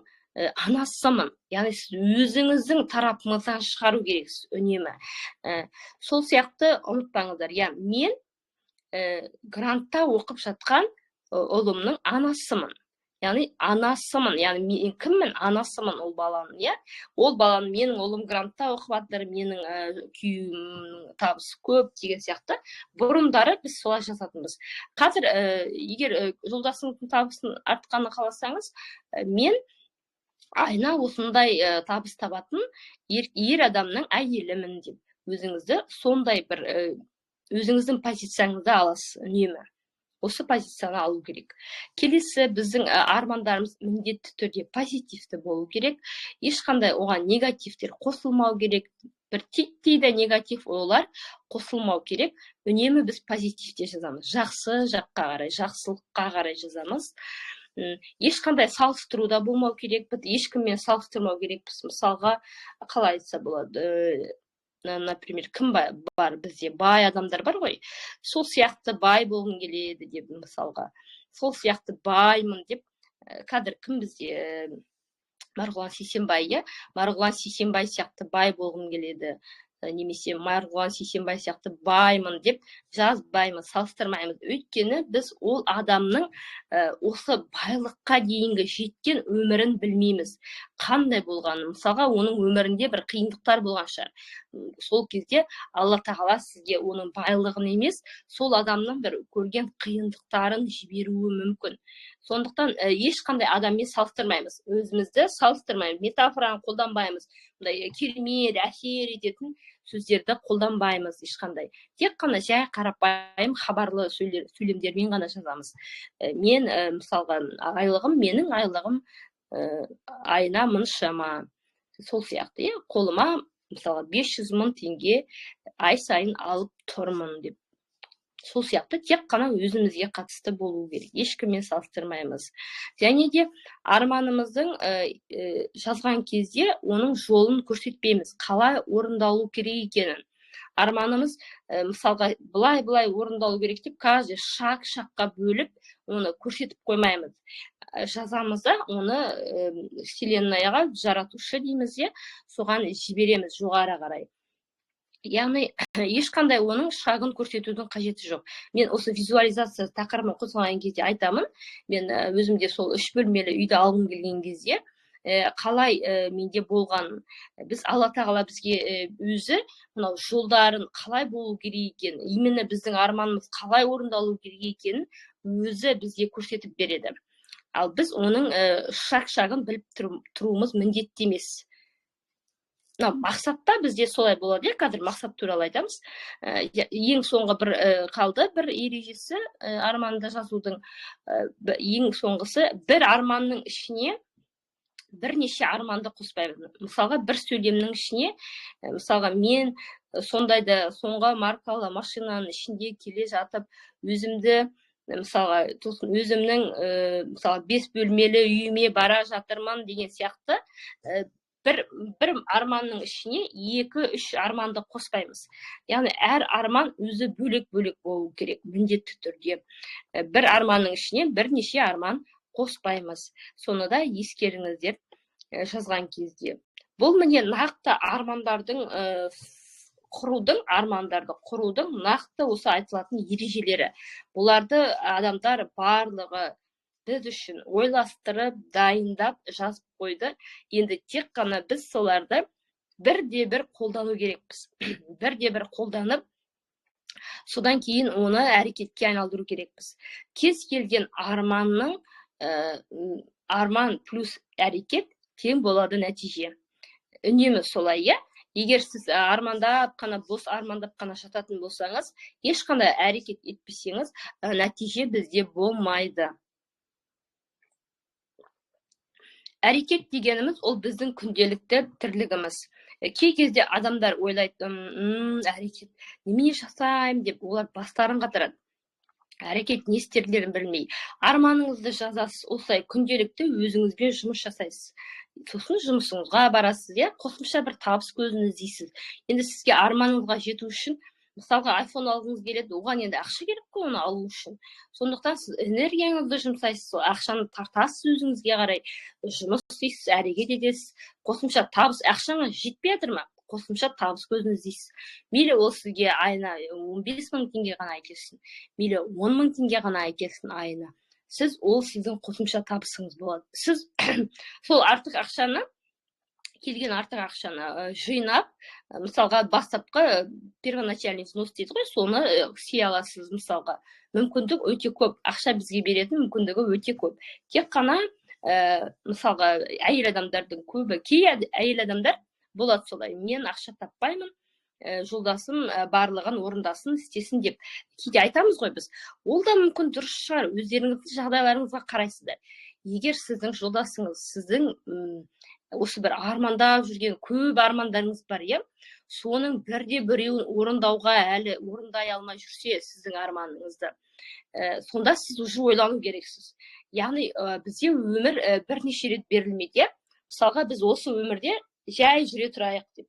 анасымын. Яғни сіз өзіңіздің тарапыңыздан шығару керексіз үнемі. Сол сияқты ұмытпаңыздар. Мен грантта оқып жатқан ұлымның анасымын. Яғни анасымын, яғни мен кіммін? Анасымын ол баланың, иә? Ол баланың, менің ұлым грантта оқып жатыр, менің күйеуімнің табысы көп деген сияқты. Бұрындары біз солай жасатынбыз. Қазір егер жолдасыңыздың табысын артқанын қаласаңыз, мен айына осындай табыс табатын ер адамның әйелімін деп, өзіңізді сондай бір өзіңіздің позицияңызды аласыз үнемі. Осы позицияны алу керек. Келесі, біздің армандарымыз міндетті түрде позитивті болу керек. Ешқандай оған негативтер қосылмау керек. Бір титтей де негатив ойлар қосылмау керек. Үнемі біз позитивте жазамыз. Жақсы жаққа қарай, жақсылыққа қарай жазамыз. Ешқандай салыстыруда болмау керек. Ешкіммен салыстырмау керекпіз. Мысалға, қалай айтса болады? Например, кім бар бізде? Бай адамдар бар ғой. Сол сияқты бай болғым келеді деп, мысалға. Сол сияқты баймын деп, қазір кім бізде? Марғұлан Сейсенбай, иә? Марғұлан Сейсенбай сияқты бай болғым келеді. немесе Марғұлан Сейсенбай сияқты баймын деп жазбаймыз, салыстырмаймыз. Өйткені біз ол адамның осы байлыққа дейінгі жеткен өмірін білмейміз. Қандай болғанын, мысалға оның өмірінде бір қиындықтар болған шығар. Сол кезде Алла тағала сізге оның байлығын емес, сол адамның бір көрген қиындықтарын жіберуі мүмкін. Сондықтан ешқандай адаммен салыстырмаймыз. Өзімізді салыстырмаймыз, метафораны қолданбаймыз. Мындай керемет, әсер ететін сөздерді қолданбаймыз ешқандай. Тек қана жай қарапайым хабарлы сөйлемдермен ғана жазамыз. Мен мысалға менің айлығым айына 1000 шама. Сол сияқты, қолыма мысалға 500 000 теңге ай сайын алып тұрмын деп. Сол сияқты тек қана өзімізге қатысты болу керек. Ешкіммен салыстырмаймыз. Және де арманымыздың жазған кезде оның жолын көрсетпейміз. Қалай орындалу керек екенін. Арманымыз мысалға былай орындалу керек деп, каждый шаққа бөліп, оны көрсетіп қоймаймыз. Жазамыз да, оны вселенныйға, жаратушы дейміз, соған жібереміз жоғары қарай. Яғни ешқандай оның шағын көрсетудің қажеті жоқ. Мен осы визуализация тақырыбын қозғаған кезде айтамын. Мен өзімде сол 3 бөлмелі үйді алғым келген кезде қалай менде болған, біз Алла тағала бізге өзі мынау жолдарын қалай болу керек екенін, именно біздің арманымыз қалай орындалу керек екенін өзі бізге көрсетіп береді. Ал біз оның шақ-шағын біліп тұруымыз міндетті емес. Мақсатта бізде солай болады. Қазір мақсат туралы айтамыз. Ең соңғы қалды бір ережесі арманды жазудың. Ең соңғысы, бір арманның ішіне бірнеше арманды қоспаймыз. Мысалға, бір сөйлемнің ішіне, мысалға, мен сондайды соңғы маркалы машинаның ішінде келе жатып, өзімді мысалға, өзімнің мысалға 5 бөлмелі үйіме бара жатырмын деген сияқты бір арманның ішіне 2-3 арманды қоспаймыз. Яғни әр арман өзі бөлек-бөлек болу керек, міндетті түрде. Бір арманның ішіне бірнеше арман қоспаймыз. Соны да ескеріңіздер жазған кезде. Бұл міне нақты армандардың құрудың нақты осы айтылатын ережелері. Бұларды адамдар барлығы біз үшін ойластырып, дайындап, жазып қойды. Енді тек қана біз соларды бірде-бір қолдану керекпіз. Бірде-бір қолданып, содан кейін оны әрекетке айналдыру керекпіз. Кез келген арманның арман плюс әрекет тең болады нәтиже. Үнемі солай, Егер сіз бос армандап қана жататын болсаңыз, ешқандай әрекет етпесеңіз, нәтиже бізде болмайды. Әрекет дегеніміз ол біздің күнделікті тірлігіміз. Кей кезде адамдар ойлайды, әрекет немене жасаймын деп, олар бастарын қатырады. Әрекет не істерлерін білмей. Арманыңызды жазасыз, осылай күнделікті өзіңізбен жұмыс жасайсыз. Сосын жұмысыңызға барасыз, қосымша бір табыс көзін іздейсіз. Енді сізге арманыңызға жету үшін, мысалға iPhone алғыңыз келеді, оған енді ақша керек қой оны алу үшін. Сондықтан сіз энергияңызды жұмсайсыз, ақшаны тартасыз өзіңізге қарай, жұмыс істейсіз, әрекет етесіз, қосымша табыс, ақшаңыз жетпей жатыр ма? Қосымша табыс көзін іздейсіз. Мейлі ол сізге айына 15 000 теңге ғана әкелсін, мейлі 10 000 теңге ғана әкелсін айына. Ол сіздің қосымша табысыңыз болады. Сіз сол келген артық ақшаны жинап, мысалға бастапқы первоначальный взнос дейді ғой, соны істей аласыз. Мысалға, мүмкіндік өте көп, ақша бізге беретін мүмкіндігі өте көп. Тек қана мысалға әйел адамдардың көбі, кей әйел адамдар болады солай, мен ақша таппаймын, жолдасым барлығын орындасын, істесін деп кейде айтамыз ғой біз. Ол да мүмкін дұрыс шығар, өздеріңіздің жағдайларыңызға қарайсыздар. Егер сіздің жолдасыңыз, сіздің осы бір армандап жүрген көп армандарыңыз бар, соның бірде-біреуін орындай алмай жүрсе сіздің арманыңызды, сонда сіз уже ойлану керексіз. Яғни бізде өмір бірнеше рет берілмейді. Мысалға, біз осы өмірде жай жүре тұрайық деп.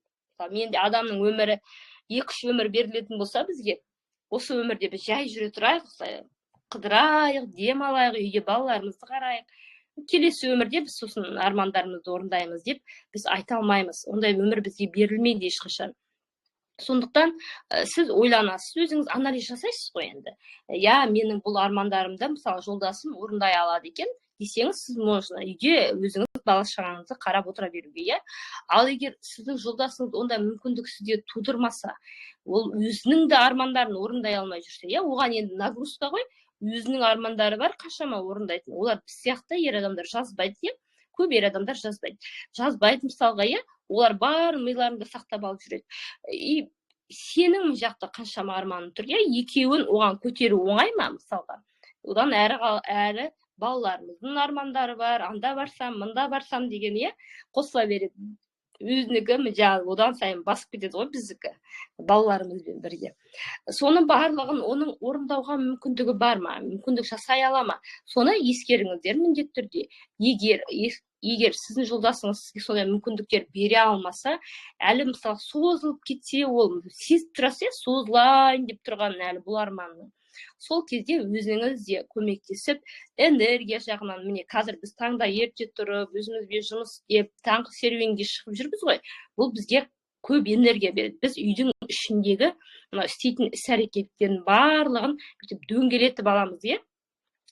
Менде адамның өмірі 2-3 өмір берілетін болса бізге, осы өмірде біз жай жүре тұрайық, қыдырайық, демалайық, үйге балаларымызды қарайық. Келесі өмірде біз сосын армандарымызды орындаймыз деп біз айта алмаймыз. Ондай өмір бізге берілмейді ешқашан. Сондықтан сіз ойланасыз, өзіңіз анализ жасайсыз ғой енді. Менің бұл армандарымды мысалы жолдасым орындай алады екен десеңіз, сіз можно үйде өзіңіз бала шағаңызды қарап отыра беруге, Ал егер сіздің жолдасыңыз ондай мүмкіндік сізде тудырмаса, ол өзінің де армандарын орындай алмай жүрсе, оған енді нагрузка ғой, өзінің армандары бар, қаншама орындайтын. Олар біз сияқты ер адамдар жазбайды, көп ер адамдар жазбайды мысалға, олар бар миларында сақтап алып жүреді. И сенің жақта қаншама арманың тұр, екеуін оған көтеру оңай ма мысалға? Одан әрі балаларымыздың армандары бар, анда барсам, мында барсам деген, қосыла береді. Өзінікі одан сайын басып кетеді ғой біздікі, балаларымызбен бірге. Соның барлығын оның орындауға мүмкіндігі бар ма? Мүмкіндік жасай ала ма? Соны ескеріңіздер міндетті түрде. Егер сіздің жолдасыңыз сізге сондай мүмкіндіктер бере алмаса, әлі мысалы созылып кетсе, ол сезіп тұрасыз, созылайын деп тұрған әлі бұл арманның. Сол кезде өзіңіз де көмектесіп, энергия жағынан, міне қазір біз таңда ерте тұрып, өзімізбен жұмыс істеп, таңғы серуенге шығып жүрміз ғой. Бұл бізге көп энергия береді. Біз үйдің ішіндегі істейтін іс-әрекеттердің барлығын дөңгелетіп аламыз,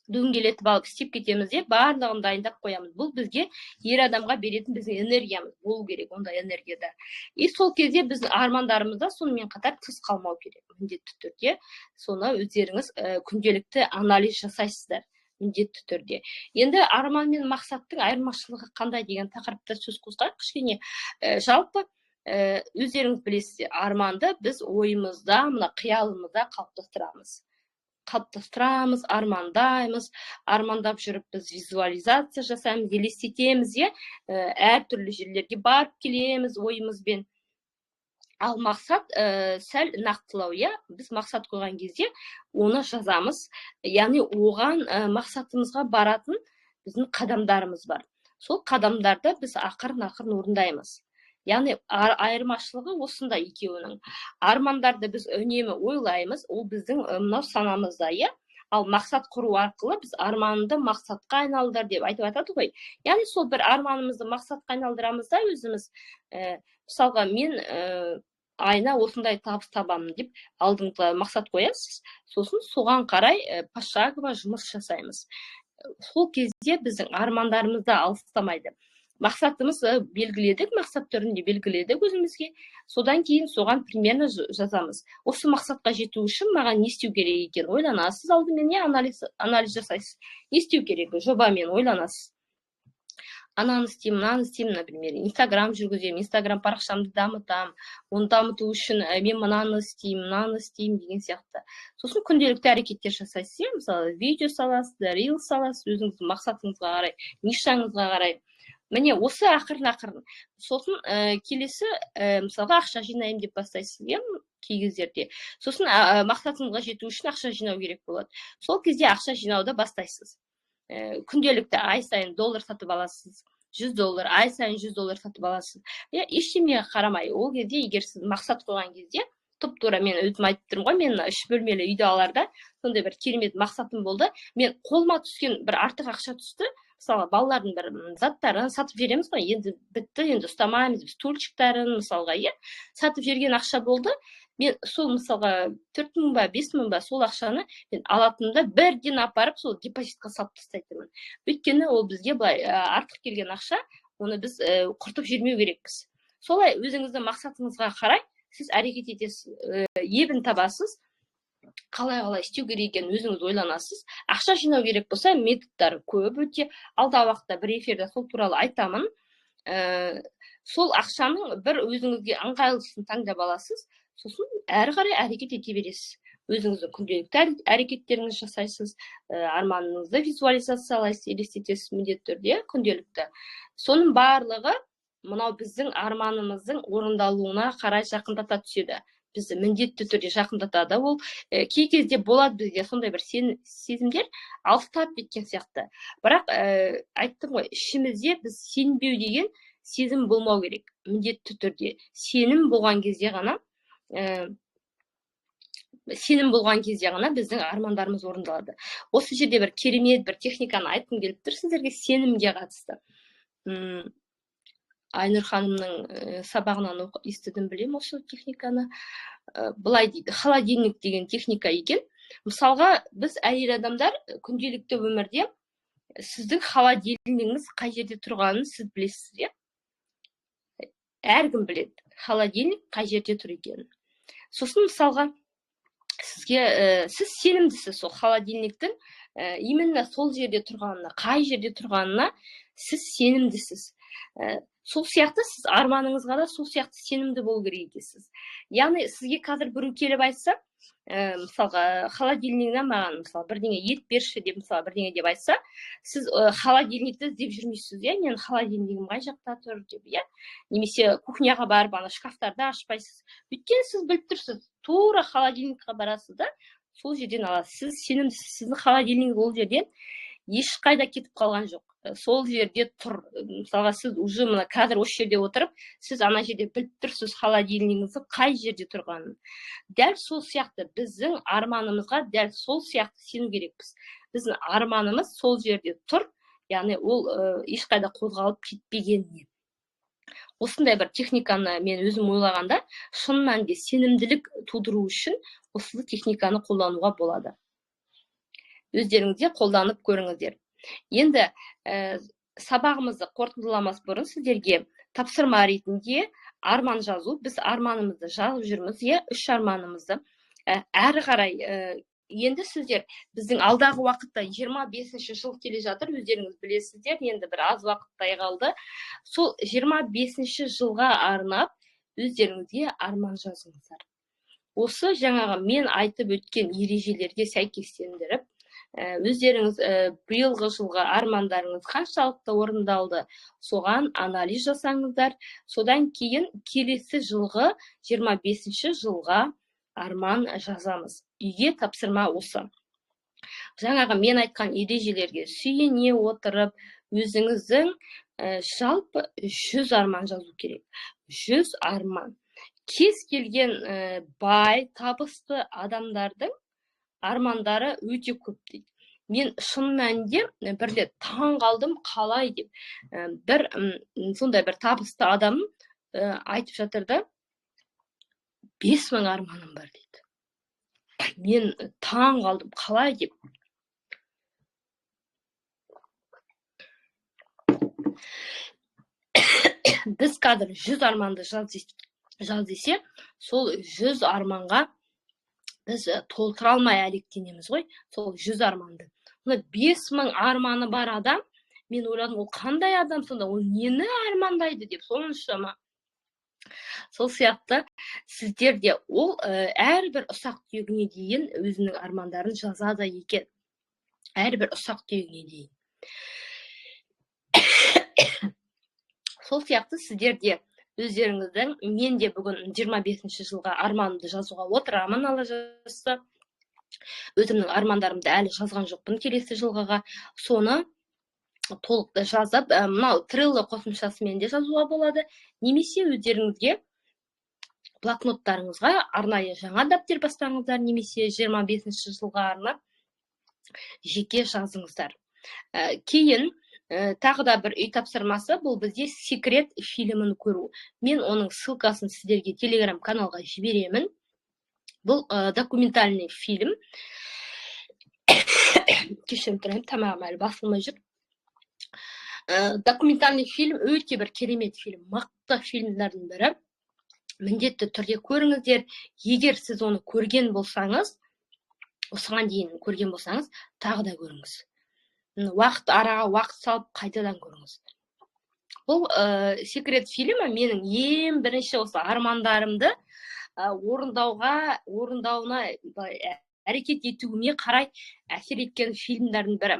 дөңгелетіп алып істеп кетеміз, барлығын дайындап қоямыз. Бұл бізге ер адамға беретін біздің энергиямыз болу керек, ондай энергияда. И сол кезде біздің армандарымызда сонымен қатар тыс қалмау керек, міндетті түрде. Соны өздеріңіз күнделікті анализ жасайсыздар, міндетті түрде. Енді арман мен мақсаттың айырмашылығы қандай деген тақырыпта сөз қозғайық кішкене. Жалпы өздеріңіз білесіздер, арманды біз ойымызда, мына қиялымызда қалыптастырамыз, армандап жүріп біз визуализация жасаймыз, елестетеміз, әртүрлі жерлерге барып келеміз ойымызбен. Ал мақсат сәл нақтылау, біз мақсат қойған кезде оны жазамыз, яғни оған мақсатымызға баратын біздің қадамдарымыз бар. Сол қадамдарды біз ақырын орындаймыз. Яғни айырмашылығы осында екеуінің. Армандарды біз үнемі ойлаймыз, ол біздің мынау санамызда, Ал мақсат құру арқылы біз арманды мақсатқа айналдыр деп айтып атады ғой. Яғни сол бір арманымызды мақсатқа айналдырамыз да өзіміз. Мысалға, мен айына осындай табыс табамын деп алдыңғы мақсат қоясыз, сосын соған қарай пошагово жұмыс жасаймыз. Сол кезде біздің армандарымызды алыстамайды. Мақсатымыз белгіледік, мақсат түрінде белгіледік өзімізге. Содан кейін соған примерно жазамыз. Осы мақсатқа жету үшін маған не істеу керек екен? Ойланасыз, алдымен анализ жасайсыз. Не істеу керек? Жобамен ойланасыз. Ананы істеймін, например, Инстаграм жүргіземін, Инстаграм парақшамды дамытамын. Оны дамыту үшін мен мынаны істеймін деген сияқты. Сосын күнделікті әрекеттер жасайсыз, мысалы, видео саласыз, рил саласыз, өзіңіздің мақсатыңызға қарай, нишаңызға қарай. Міне осы ақырын. Сосын келесі, мысалға, ақша жинаймын деп бастайсыз, кей кездерде. Сосын мақсатыңызға жету үшін ақша жинау керек болады. Сол кезде ақша жинауды бастайсыз. Күнделікті ай сайын $1 сатып аласыз, $100, ай сайын $100 сатып аласыз. Ештемеге қарамай, ол кезде егер сіз мақсат қойған кезде, тұп-тура мен өзім айтып тұрмын ғой, мен 3 бөлмелі үйді аларда сондай бір керемет мақсатым болды. Мен қолыма түскен бір артық ақша түсті. Мысалы, балалардың бір заттарын сатып жібереміз ғой, енді бітті, енді ұстамаймыз, стульчиктарын мысалға, сатып жіберген ақша болды. Мен сол мысалға 4.000 ба, 5.000 ба сол ақшаны мен алатынымда бірден апарып сол депозитқа салып тастайтынмын. Өйткені ол бізге былай артық келген ақша, оны біз құртып жібермеу керекпіз. Солай өзіңіздің мақсатыңызға қарай сіз әрекет етесіз, ебін табасыз. Қалай істеу керек екенін өзіңіз ойланасыз. Ақша жинау керек болса, методтары көп өте. Алдағы уақытта бір эфирде сол туралы айтамын. Сол ақшаның бір өзіңізге ыңғайлысын таңдап аласыз. Сосын әрі қарай әрекет ете бересіз. Өзіңіздің күнделікті әрекеттеріңізді жасайсыз, арманыңызды визуализациялайсыз, елестетесіз міндетті түрде күнделікті. Соның барлығы мынау біздің арманымыздың орындалуына қарай жақындата түседі. Бізді міндетті түрде жақындатады. Ол кей кезде болады бізге сондай бір сезімдер алыстап кеткен сияқты. Бірақ айттым ғой, ішімізде біз сенбеу деген сезім болмау керек. Міндетті түрде сенім болған кезде ғана біздің армандарымыз орындалады. Осы жерде бір керемет бір техниканы айтқым келіп тұр сіздерге сенімге қатысты. Айнұр ханымның сабағынан естідім, білем осы техниканы. Былай дейді, холодильник деген техника екен. Мысалға, біз әйел адамдар күнделікті өмірде сіздің холодильнигіңіз қай жерде тұрғанын сіз білесіз, иә? Әркім біледі, холодильник қай жерде тұр екенін. Сосын мысалға, сіз сенімдісіз сол холодильниктің именно сол жерде тұрғанына, қай жерде тұрғанына сіз сенімдісіз. Сол сияқты сіз арманыңызға да сол сияқты сенімді болу керек екенсіз. Яғни сізге қазір біреу келіп айтса, мысалға холодильнигінен маған бірдеңе ет берші деп, бірдеңе деп айтса, сіз холодильникті іздеп жүрмейсіз, иә? Менің холодильнигім қай жақта тұр деп, иә? Немесе кухняға барып, шкафтарды ашпайсыз. Өйткені сіз біліп тұрсыз, тура холодильникқа барасыз да, сол жерден аласыз. Сіз сенімдісіз, сіздің холодильнигіңіз ол жерден ешқайда кетіп қалған жоқ. Сол жерде тұр. Мысалға, сіз уже мына қазір осы жерде отырып, сіз ана жерде біліп тұрсыз холодильнигіңіздің қай жерде тұрғанын. Дәл сол сияқты біздің арманымызға дәл сол сияқты сену керекпіз. Біздің арманымыз сол жерде тұр, яғни ол ешқайда қозғалып кетпегеніне. Осындай бір техниканы мен өзім ойлағанда, шын мәнінде сенімділік тудыру үшін осы техниканы қолдануға болады. Өздеріңізде қолданып көріңіздер. Енді сабағымызды қорытындыламас бұрын сіздерге тапсырма ретінде арман жазу. Біз арманымызды жазып жүрміз, 3 арманымызды. Әрі қарай енді сіздер біздің алдағы уақытта 25-ші жыл келе жатыр, өздеріңіз білесіздер, енді бір аз уақыттай қалды. Сол 25-ші жылға арнап өздеріңізге арман жазыңыздар. Осы жаңағы мен айтып өткен ережелерге сәйкестендіріп, өздеріңіз биылғы жылға армандарыңыз қаншалықты орындалды, соған анализ жасаңыздар. Содан кейін келесі жылғы 25-ші жылға арман жазамыз. Үйге тапсырма осы. Жаңағы мен айтқан ережелерге сүйене отырып, өзіңіздің жалпы 100 арман жазу керек. 100 арман. Кез келген бай, табысты адамдардың армандары өте көп дейді. Мен шын мәнінде бірле таң қалдым, қалай деп. Сондай бір табысты адам айтып жатырды, 5000 арманым бар дейді. Мен таң қалдым, қалай деп. Біз қазір 100 арманды жаз десе, сол 100 арманға біз толтыра алмай әлектенеміз ғой, сол 100 арманды. 5000 арманы бар адам, мен ойладым, ол қандай адам сонда, ол нені армандайды деп, соншама. Сол сияқты сіздерде ол әрбір ұсақ түйегіне дейін өзінің армандарын жазады екен. Әрбір ұсақ түйегіне дейін. Сол сияқты сіздерде өздеріңіздің, мен де бүгін 25-ші жылға арманымды жазуға отырамын, Алла жазса. Өзімнің армандарымды әлі жазған жоқпын келесі жылғаға. Соны толық жазып, мынау Trello қосымшасымен де жазуға болады. Немесе өздеріңізге блокноттарыңызға арнайы жаңа дәптер бастаңыздар, немесе 25-ші жылға арнап жеке жазыңыздар. Кейін тағы да бір үй тапсырмасы, бұл бізде секрет фильмін көру. Мен оның ссылкасын сіздерге Telegram каналға жіберемін. Бұл документальный фильм. Кешірім тұрайын, тамағым әлі басылмай жүр. Документальный фильм өте бір керемет фильм, мықты фильмдердің бірі. Міндетті түрде көріңіздер. Егер сіз оны көрген болсаңыз, осыған дейін көрген болсаңыз, тағы да көріңіз. Араға уақыт салып қайтадан көріңіз. Бұл секрет фильмі менің ең бірінші осы армандарымды орындауына әрекет етуіме қарай әсер еткен фильмдердің бірі.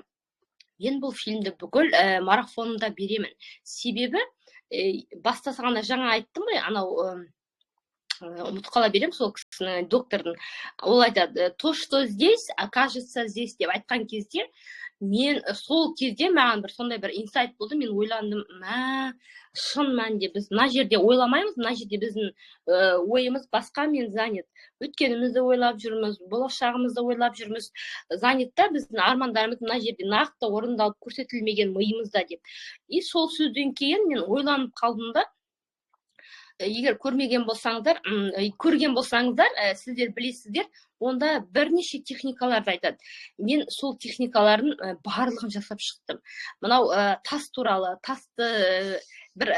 Мен бұл фильмді бүкіл марафонында беремін. Себебі бастасағанда жаңа айттым ғой, анау ұмытып қала беремін сол кісінің доктордың. Ол айтады, то, что здесь, окажется здесь деп айтқан кезде, мен сол кезде маған бір сондай бір инсайт болды, мен ойландым, шын мәнінде біз мына жерде ойламаймыз, мына жерде біздің ойымыз басқамен занят. Өткенімізді ойлап жүрміз, болашағымызды ойлап жүрміз. Занят та біздің армандарымыз мына жерде нақты орындалып көрсетілмеген миымызда деп. И сол сөзден кейін мен ойланып қалдым да, егер көрген болсаңыздар, сіздер білесіздер, онда бірнеше техникаларды айтады. Мен сол техникалардың барлығын жасап шықтым. Мынау тас туралы, тасты бір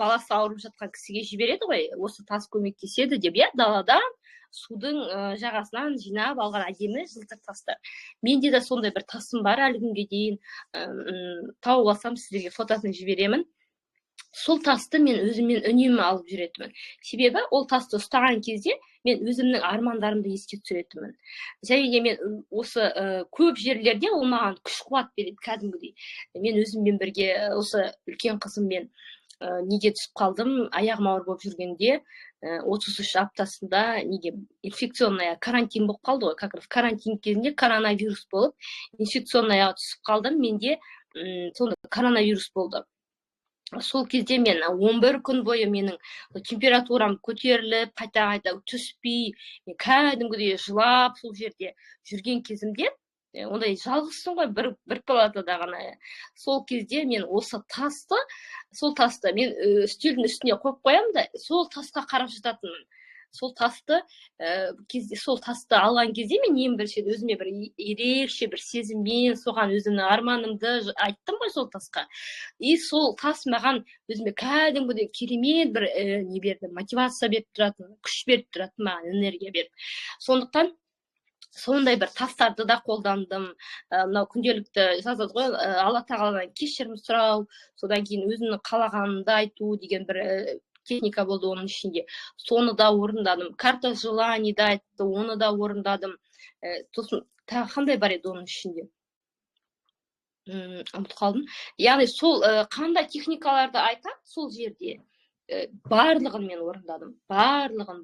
баласы ауырып жатқан кісіге жібереді ғой, осы тас көмектеседі деп, далада судың жағасынан жинап алған әдемі жылтыр тастар. Менде де сондай бір тасым бар әлі күнге дейін. Тауып алсам сіздерге фотосын жіберемін. Сол тасты мен өзіммен үнемі алып жүретінмін. Себебі ол тасты ұстаған кезде мен өзімнің армандарымды еске түсіретінмін. Және де мен осы көп жерлерде ол маған күш-қуат береді кәдімгідей. Мен өзіммен бірге осы үлкен қызыммен неге түсіп қалдым, аяғым ауыр болып жүргенде 33 аптасында неге инфекционная карантин болып қалды ғой. Как раз карантин кезінде коронавирус болып, инфекционная түсіп қалдым. Менде сонда коронавирус болды. Сол кезде мен 11 күн бойы менің температурам көтеріліп, қайта түспей, кәдімгідей жылап сол жерде жүрген кезімде, ондай жалғызсың ғой, бір палатада ғана. Сол кезде мен осы тасты, мен үстелдің үстіне қойып қоямын да, сол тасқа қарап жататынмын. Сол тасты алған кезде мен ең бірінші өзіме бір ерекше бір сезіммен соған өзімнің арманымды айттым ғой сол тасқа. И сол тас маған өзіме кәдімгідей керемет бір не берді, мотивация беріп тұратын, күш беріп тұратын, маған энергия беріп. Сондықтан сондай бір тастарды да қолдандым. Мынау күнделікті жазады ғой, Алла тағаладан кешірім сұрау, содан кейін өзімнің қалағанымды айту деген бір техника болды оның ішінде. Соны да орындадым. Карта желаний да айтты, оны да орындадым. Сосын тағы қандай бар еді оның ішінде? Ұмытып қалдым. Яғни сол қандай техникаларды айтады сол жерде, барлығын мен орындадым. Барлығын.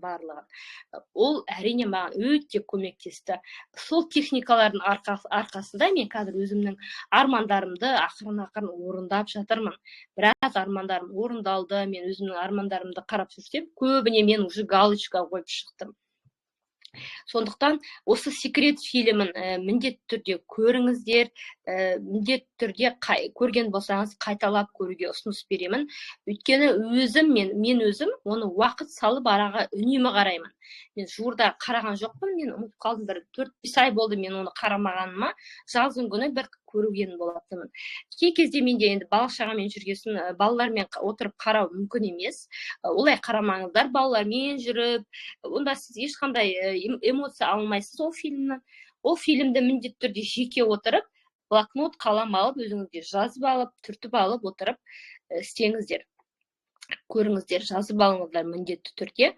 Ол әрине маған өте көмектесті. Сол техникалардың арқасында мен қазір өзімнің армандарымды ақырын орындап жатырмын. Біраз армандарым орындалды. Мен өзімнің армандарымды қарап жүрсем, көбіне мен уже галочка қойып шықтым. Сондықтан осы секрет фильмін міндетті түрде көріңіздер, міндетті түрде көрген болсаңыз қайталап көруге ұсыныс беремін. Өйткені мен өзім оны уақыт салып араға үнемі қараймын. Мен жуырда қараған жоқпын, мен ұмытып қалдым, бір 4-5 ай болды мен оны қарамағаныма, жаздың күні бір көруген болатынмын. Кей кезде менде енді бала-шағамен жүргесін, балалармен отырып қарау мүмкін емес. Олай қарамаңыздар, балалармен жүріп, онда сіз ешқандай эмоция алмайсыз ол фильмнен. Ол фильмді міндетті түрде жеке отырып, блокнот, қалам алып, өзіңізге жазып алып, түртіп алып отырып істеңіздер. Көріңіздер, жазып алыңыздар міндетті түрде.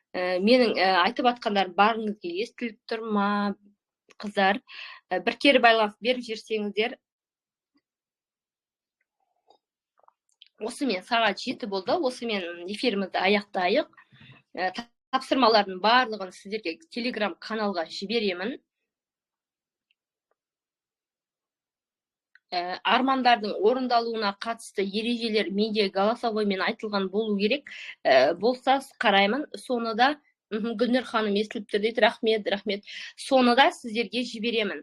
Менің айтып атқандарым барыңызға естіліп тұр ма, қыздар? Бір кері байланыс беріп жүрсеңіздер. Осы мен сағат 7 болды. Осы мен эфирімізді аяқтайық. Тапсырмалардың барлығын сіздерге Telegram каналға жіберемін. Армандардың орындалуына қатысты ережелер менде голосовоймен айтылған болу керек. Болса қараймын. Соны да Гүлнұр ханым естіліп тұр дейді. Рахмет. Соны да сіздерге жіберемін.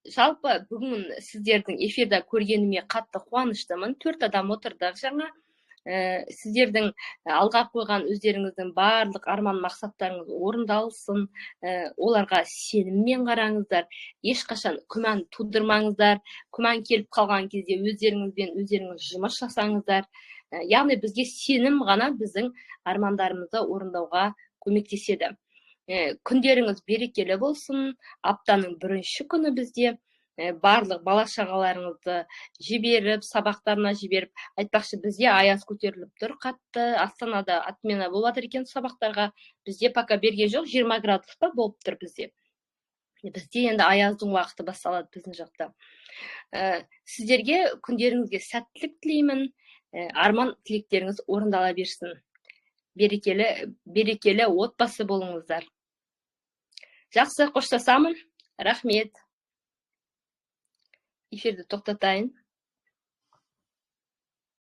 Жалпы бүгін сіздердің эфирда көргеніме қатты қуаныштымын. 4 адам отырдық жаңа. Сіздердің алға қойған өздеріңіздің барлық арман мақсаттарыңыз орындалсын. Оларға сеніммен қараңыздар. Ешқашан күмән тудырмаңыздар. Күмән келіп қалған кезде өздеріңіз жұмыс жасаңыздар. Яғни бізге сенім ғана біздің армандарымызды орындауға көмектеседі. Күндеріңіз берекелі болсын. Аптаның бірінші күні бізде барлық бала-шағаларыңызды жіберіп, сабақтарына жіберіп, айтпақшы бізде аяз көтеріліп тұр қатты. Астанада отмена болып жатыр екен сабақтарға. Бізде пока берген жоқ, 20 градус па болып тұр бізде. Бізде енді аяздың уақыты басталады біздің жақта. Сіздерге күндеріңізге сәттілік тілеймін. Арман тілектеріңіз орындала берсін. берекелі отбасы болыңыздар. Жақсы, қоштасамын. Рахмет. Эфирді тоқтатайын.